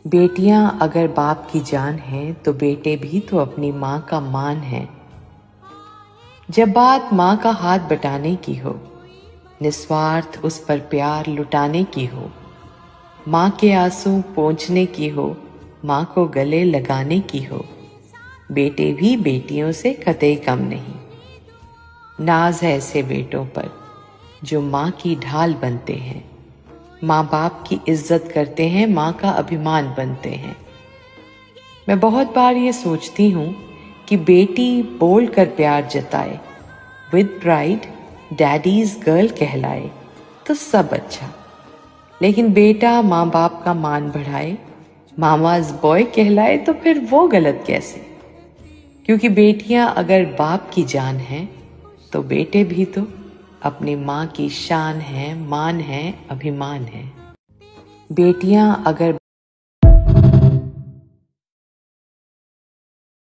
बेटियां अगर बाप की जान हैं तो बेटे भी तो अपनी माँ का मान हैं। जब बात माँ का हाथ बटाने की हो, निस्वार्थ उस पर प्यार लुटाने की हो, माँ के आंसू पोंछने की हो, माँ को गले लगाने की हो, बेटे भी बेटियों से कतई कम नहीं। नाज है ऐसे बेटों पर जो माँ की ढाल बनते हैं, माँ बाप की इज्जत करते हैं, माँ का अभिमान बनते हैं। मैं बहुत बार ये सोचती हूँ कि बेटी बोल कर प्यार जताए, विद प्राइड डैडीज गर्ल कहलाए तो सब अच्छा, लेकिन बेटा माँ बाप का मान बढ़ाए, मामाज बॉय कहलाए तो फिर वो गलत कैसे? क्योंकि बेटियां अगर बाप की जान हैं तो बेटे भी तो अपनी माँ की शान है, मान है, अभिमान है। बेटियां अगर